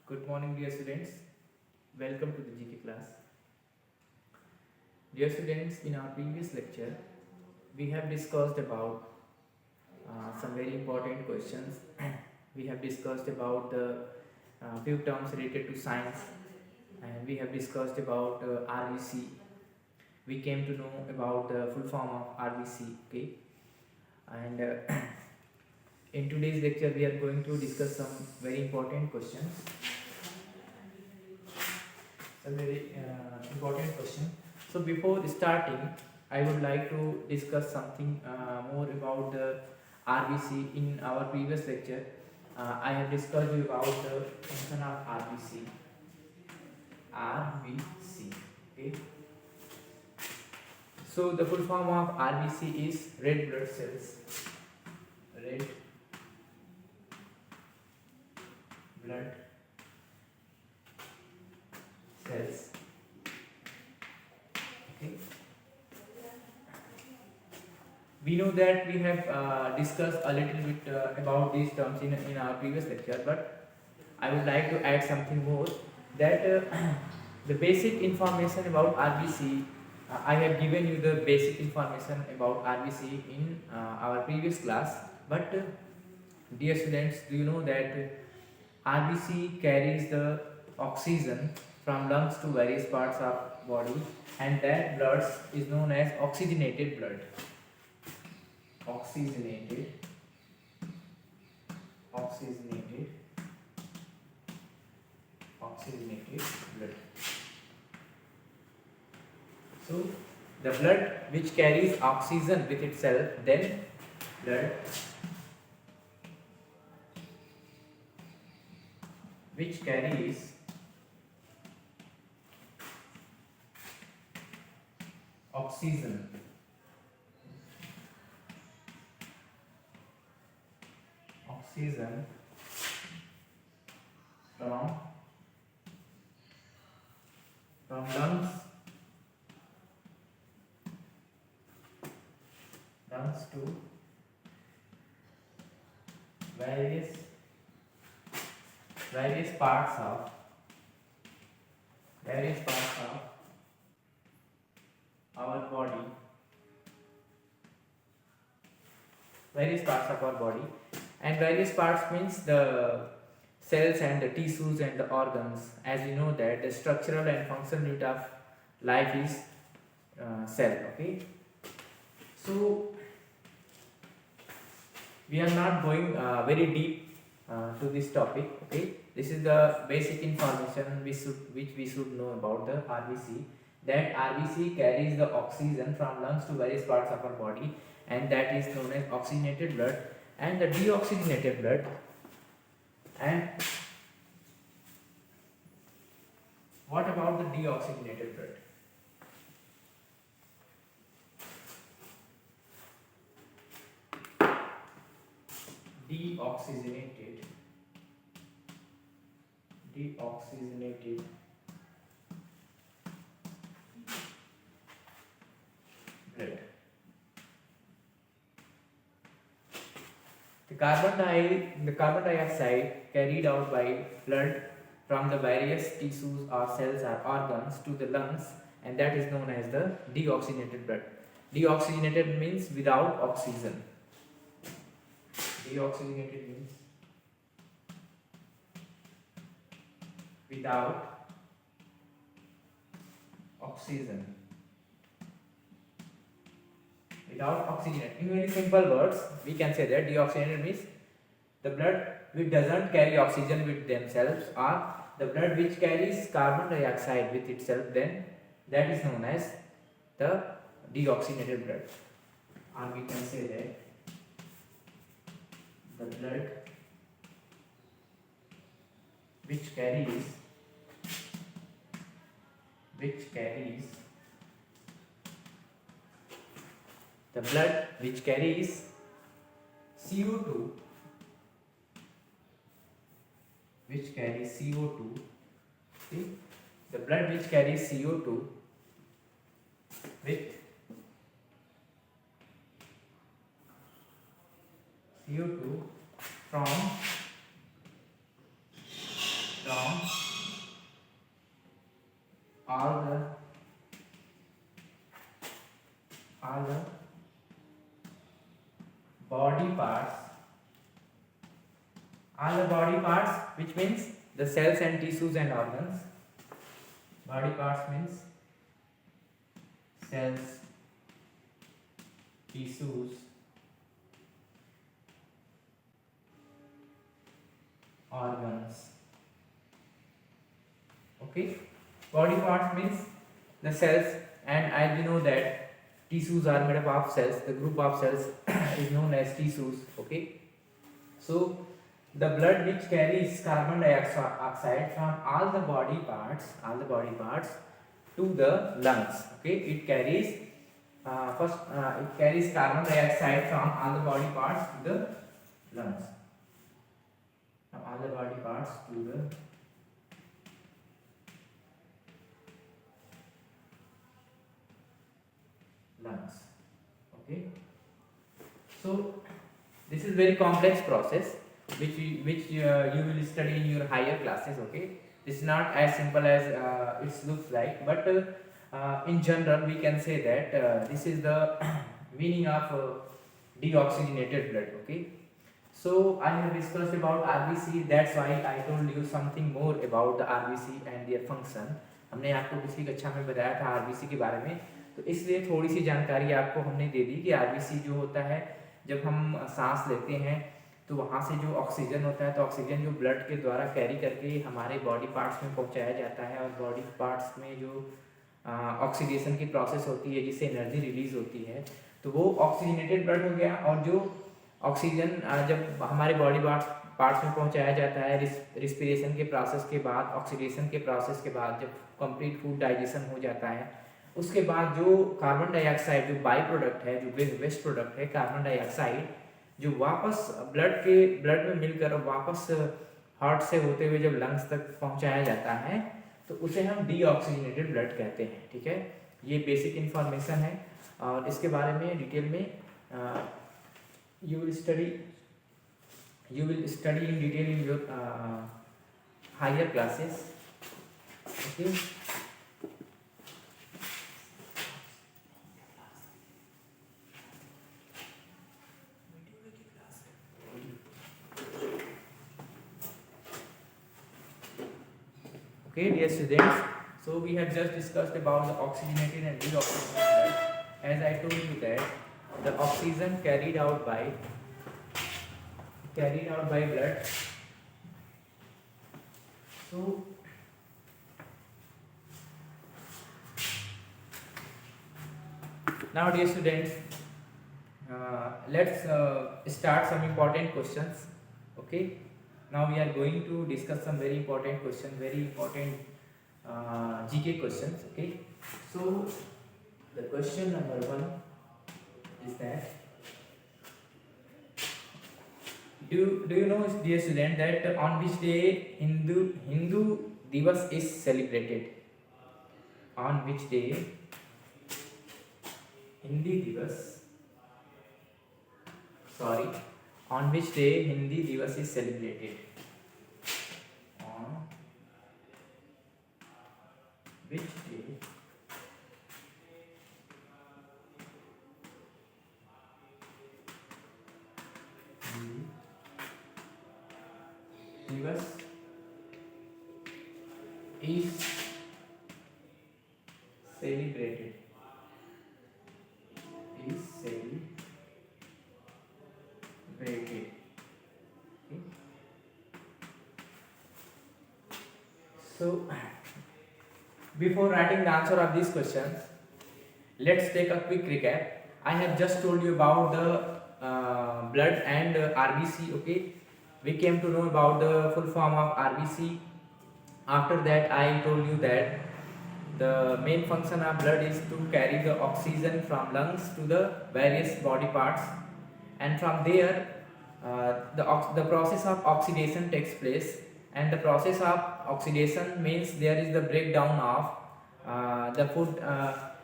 Good morning, dear students. Welcome to the GK class. Dear students, in our previous lecture, we have discussed about some very important questions. We have discussed about the few terms related to science, and we have discussed about RVC. We came to know about the full form of RVC. Okay, and in today's lecture, we are going to discuss some very important questions. A very important question. So before starting, I would like to discuss something more about the RBC. In our previous lecture, I have discussed you about the function of RBC. RBC. Okay. So the full form of RBC is red blood cells. Red blood cells. Okay. We know that we have discussed a little bit about these terms in our previous lecture, but I would like to add something more that the basic information about RBC. I have given you the basic information about RBC in our previous class, but dear students, do you know that RBC carries the oxygen from lungs to various parts of body, and that blood is known as oxygenated blood. Oxygenated blood. So the blood which carries oxygen with itself, then blood which carries oxygen from lungs to various parts of our body, and various parts means the cells and the tissues and the organs. As you know that the structural and functional unit of life is cell. Okay, so we are not going very deep to this topic. Okay, this is the basic information which we should know about the RBC. That RBC carries the oxygen from lungs to various parts of our body, and that is known as oxygenated blood and the deoxygenated blood. And what about the deoxygenated blood? Deoxygenated blood. The carbon dioxide carried out by blood from the various tissues or cells or organs to the lungs, and that is known as the deoxygenated blood. Deoxygenated means without oxygen. Deoxygenated means without oxygen. Without oxygen. In very simple words, we can say that deoxygenated means the blood which doesn't carry oxygen with themselves, or the blood which carries carbon dioxide with itself, then that is known as the deoxygenated blood. Or we can say that the blood which carries the blood which carries CO2 see, the blood which carries CO2 with CO2 from body parts, all the body parts, which means the cells and tissues and organs. Body parts means cells, tissues, organs. Okay, body parts means the cells, and as we know that tissues are made up of cells, the group of cells is known as tissues. Okay, so the blood which carries carbon dioxide from all the body parts to the lungs. Okay, it carries it carries carbon dioxide from all the body parts to the lungs. From all the body parts to the lungs. Okay, so this is very complex process which you will study in your higher classes. Okay, this is not as simple as it looks like, but in general we can say that this is the meaning of deoxygenated blood. Okay, so I have discussed about RBC, that's why I told you something more about the RBC and their function. हमने आपको पिछली कक्षा में बताया था RBC के बारे में, तो इसलिए थोड़ी सी जानकारी आपको हमने दे दी कि RBC जो होता है, जब हम सांस लेते हैं तो वहाँ से जो ऑक्सीजन होता है, तो ऑक्सीजन जो ब्लड के द्वारा कैरी करके हमारे बॉडी पार्ट्स में पहुँचाया जाता है, और बॉडी पार्ट्स में जो ऑक्सीडेशन की प्रोसेस होती है जिससे एनर्जी रिलीज होती है, तो वो ऑक्सीजनेटेड ब्लड हो गया। और जो ऑक्सीजन जब हमारे बॉडी पार्ट्स में पहुँचाया जाता है रिस्पिरेशन के प्रोसेस के बाद, ऑक्सीडेशन के प्रोसेस के बाद, जब कंप्लीट फूड डाइजेशन हो जाता है, उसके बाद जो कार्बन डाइऑक्साइड जो बाई प्रोडक्ट है, जो वेस्ट प्रोडक्ट है कार्बन डाइऑक्साइड, जो वापस ब्लड में मिलकर वापस हार्ट से होते हुए जब लंग्स तक पहुंचाया जाता है, तो उसे हम डीऑक्सीजनेटेड ब्लड कहते हैं। ठीक है, ये बेसिक इन्फॉर्मेशन है, और इसके बारे में डिटेल में you will study in detail in your higher classes. Okay, Okay, dear students, so we have just discussed about the oxygenated and deoxygenated blood. As I told you that the oxygen carried out by blood. So now, dear students, let's start some important questions. Okay. Now we are going to discuss some very important questions, very important GK questions. Okay, so the question number 1 is that do you know, dear student, that on which day Hindu Divas is celebrated? On which day on which day Hindi Divas is celebrated? On which day Hindi Divas is celebrated? Okay. So before writing the answer of these questions, let's take a quick recap. I have just told you about the blood and RBC. Okay, we came to know about the full form of RBC. After that, I told you that the main function of blood is to carry the oxygen from lungs to the various body parts, and from there the process of oxidation takes place. And the process of oxidation means there is the breakdown of the food.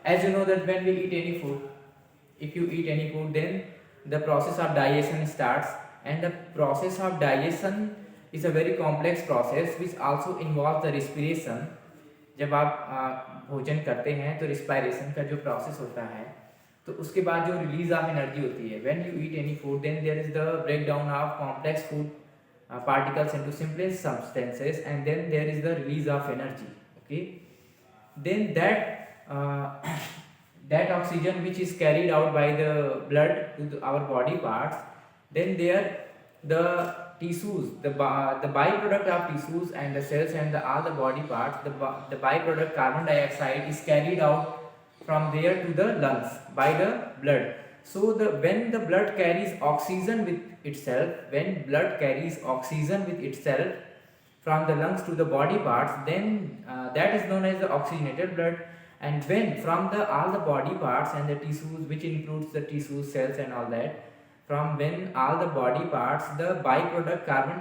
As you know that when we eat any food, if you eat any food, then the process of digestion starts, and the process of digestion is a very complex process which also involves the respiration. जब आप भोजन करते हैं तो respiration का जो process होता है तो उसके बाद जो रिलीज ऑफ एनर्जी होती है, when you eat any food then there is the break down of complex food particles into simplest substances, and then there is the release of energy. Okay, then that oxygen which is carried out by the blood to our body parts, then there the tissues, the byproduct of tissues and the cells and all the body parts, the byproduct carbon dioxide is carried out from there to the lungs by the blood. So when the blood carries oxygen with itself, when blood carries oxygen with itself from the lungs to the body parts, then that is known as the oxygenated blood. And when from the all the body parts and the tissues, which includes the tissues, cells and all that, from when all the body parts, the byproduct carbon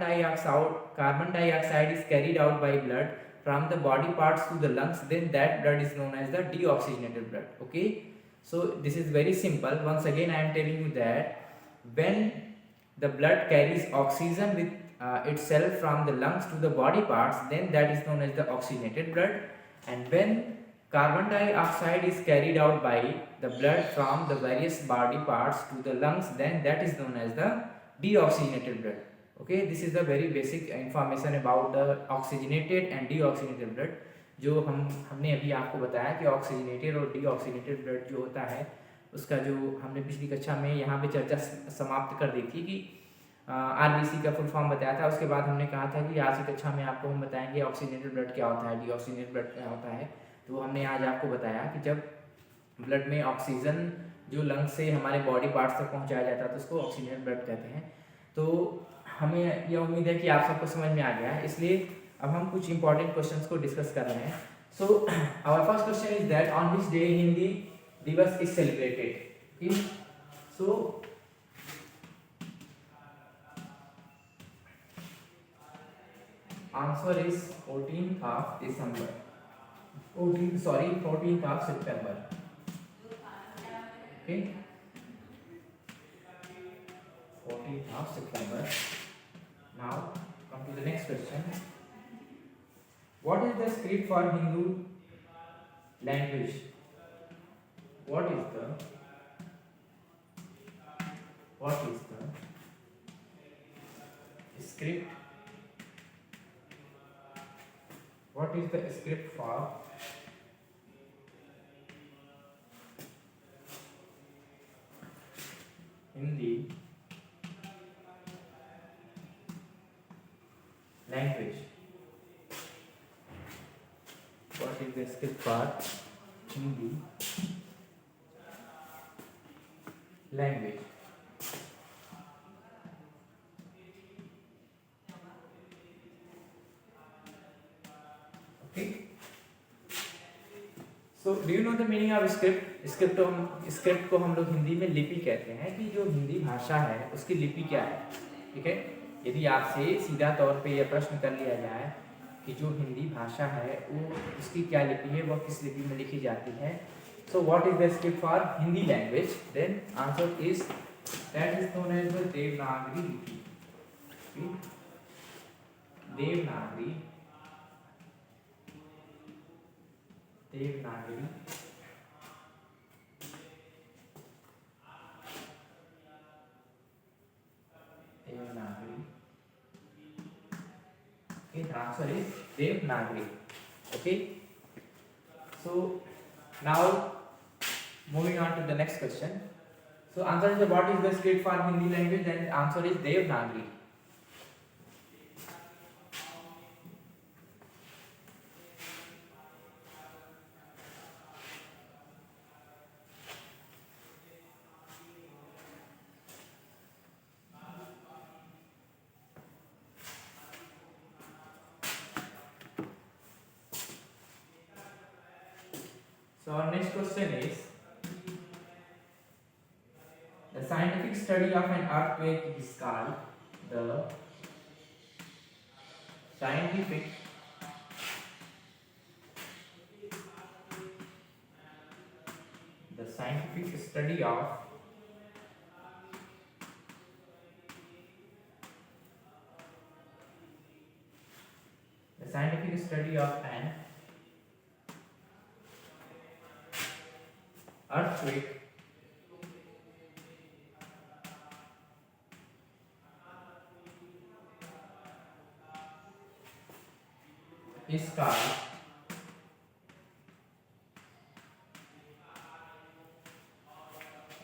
dioxide is carried out by blood from the body parts to the lungs, then that blood is known as the deoxygenated blood. Okay, so this is very simple. Once again I am telling you that when the blood carries oxygen with itself from the lungs to the body parts, then that is known as the oxygenated blood. And when carbon dioxide is carried out by the blood from the various body parts to the lungs, then that is known as the deoxygenated blood. Okay, this is the very basic information about the oxygenated and deoxygenated blood. जो हमने अभी आपको बताया कि oxygenated और deoxygenated blood जो होता है, उसका जो हमने पिछली कक्षा में यहाँ पे चर्चा समाप्त कर दी थी कि आरबीसी का फुल फॉर्म बताया था। उसके बाद हमने कहा था कि आज की कक्षा में आपको हम बताएंगे ऑक्सीजनेटेड ब्लड क्या होता है, डीऑक्सीजनेटेड ब्लड क्या होता है। तो हमने आज आपको बताया कि जब ब्लड में ऑक्सीजन जो लंग से हमारे बॉडी पार्ट्स तक पहुंचाया जाता है तो उसको ऑक्सीजनेटेड ब्लड कहते हैं। तो हमें यह उम्मीद है कि आप सबको समझ में आ गया है, इसलिए अब हम कुछ इंपॉर्टेंट क्वेश्चंस को डिस्कस कर रहे हैं। So our first question is that on which day Hindi Diwas is celebrated. So answer is 14th of December, 14th of September. Okay, 14th of September. Now come to the next question. What is the script for Hindu language? What is the script? What is the script for Hindi language? What is the script for Hindi language? Okay. So do you know the meaning of script? Script को हम लोग हिंदी में लिपि कहते हैं कि जो हिंदी भाषा है उसकी लिपि क्या है। ठीक है, यदि आपसे सीधा तौर पे यह प्रश्न कर लिया जाए कि जो हिंदी भाषा है वो उसकी क्या लिपि है, वह किस लिपि में लिखी जाती है, so what is the script for Hindi language, then answer is that is known as the Devanagari lipi. Devanagari Devanagari Okay, the answer is Devanagari. Okay, so now moving on to the next question. So answer is what is the script for Hindi language, then answer is Devanagari. So our next question is, the scientific study of an earthquake is called the scientific study of an earthquake is called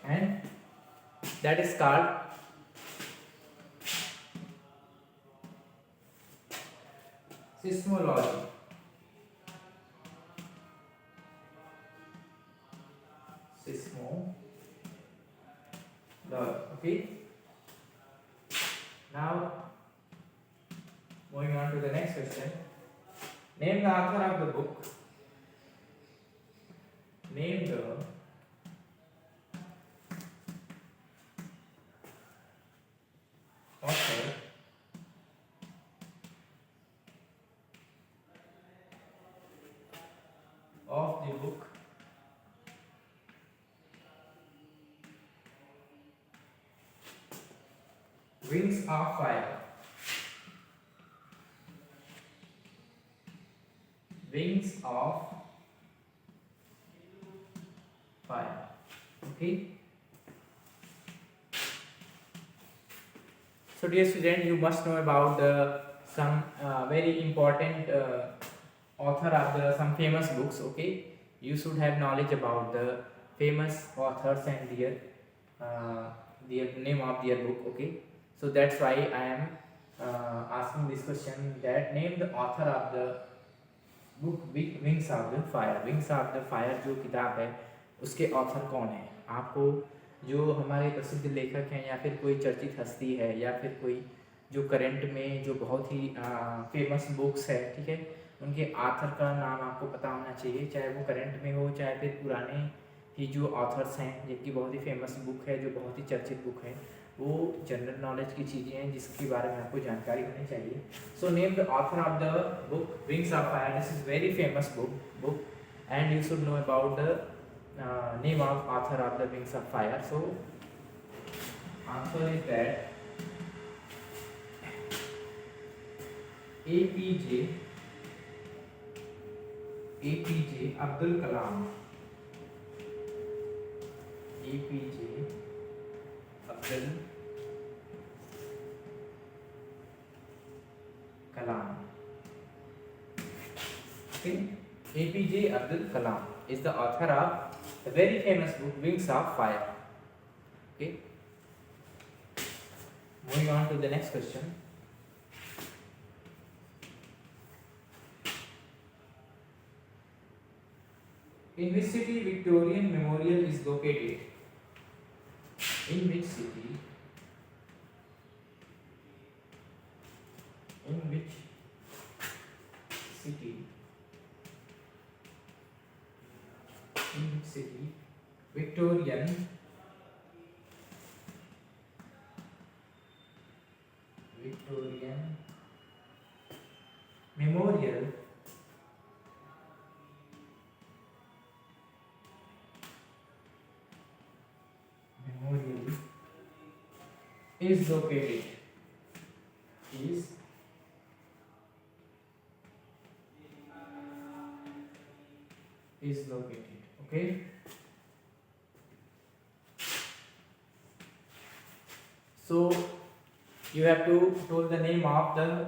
and that is called seismology. Seismology. Okay. Now moving on to the next question. Name the author of the book. Name the author of the book Wings of Fire. Wings of Fire. Okay. So dear student, you must know about the some very important author of the some famous books. Okay, you should have knowledge about the famous authors and their name of their book. Okay, so that's why I am asking this question, that name the author of the book wings of the fire. Wings of the fire जो किताब है उसके author कौन है. आपको जो हमारे प्रसिद्ध लेखक हैं या फिर कोई चर्चित हस्ती है या फिर कोई जो करंट में जो बहुत ही फेमस बुक्स है, ठीक है, उनके ऑथर का नाम आपको पता होना चाहिए, चाहे वो करंट में हो चाहे फिर पुराने ही जो ऑथर्स हैं जिनकी बहुत ही फेमस बुक है, जो बहुत ही चर्चित बुक है. वो जनरल नॉलेज की चीज़ें हैं जिसके बारे में आपको जानकारी होनी चाहिए. So name the author of the book wings of fire. This is very famous book and you should know about the name of author of the wings of fire. So answer is that APJ Abdul Kalam. APJ Abdul Kalam. Okay, APJ Abdul Kalam is the author of the very famous book Wings of Fire. Okay, moving on to the next question. In which city Victorian Memorial is located? In which city? In which city? In which city Victorian Memorial is located? Is located. Okay. So you have to tell the name of the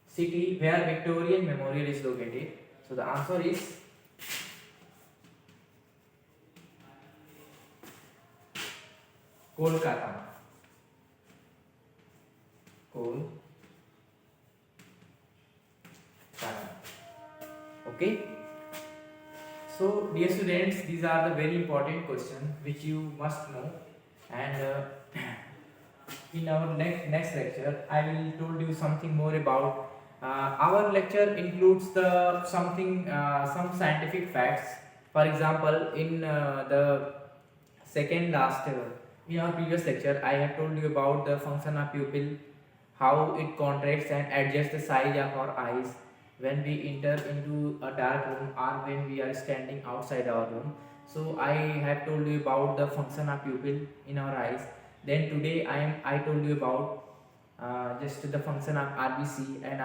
city where Victorian Memorial is located. So the answer is Kolkata. Okay. So dear students, these are the very important questions which you must know, and in our next lecture I will told you something more about our lecture includes the some scientific facts. For example, in the second last in our previous lecture I have told you about the function of pupil, how it contracts and adjusts the size of our eyes when we enter into a dark room or when we are standing outside our room. So I have told you about the function of pupil in our eyes. Then today I told you about just the function of RBC, and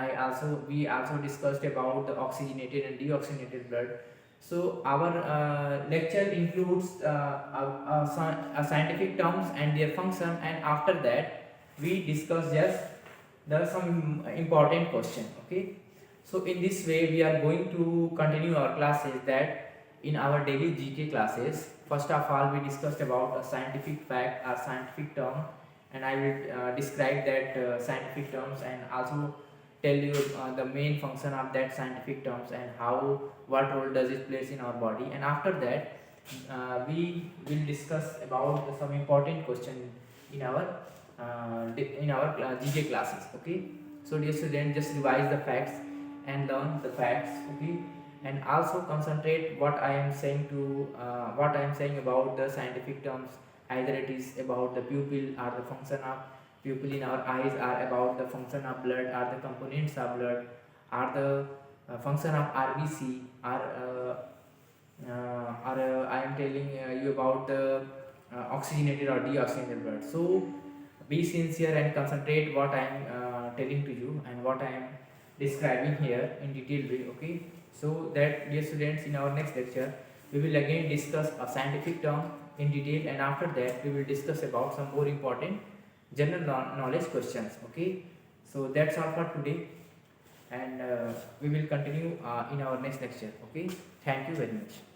we also discussed about the oxygenated and deoxygenated blood. So our lecture includes scientific terms and their function, and after that we discuss just some important question. Okay. So in this way we are going to continue our classes, that in our daily GK classes, first of all we discussed about a scientific fact or scientific term, and I will describe that scientific terms and also tell you the main function of that scientific terms and how, what role does it plays in our body. And after that we will discuss about some important question in our GK classes. Okay, so dear student, just revise the facts and learn the facts. Okay, and also concentrate what I am saying to what I am saying about the scientific terms, either it is about the pupil or the function of pupil in our eyes, or about the function of blood or the components of blood, or the function of RBC, or I am telling you about the oxygenated or deoxygenated blood. So be sincere and concentrate what I am telling to you and what I am describing here in detailed way. Okay, so that dear students, in our next lecture we will again discuss a scientific term in detail, and after that we will discuss about some more important general knowledge questions. Okay, so that's all for today, and we will continue in our next lecture. Okay, thank you very much.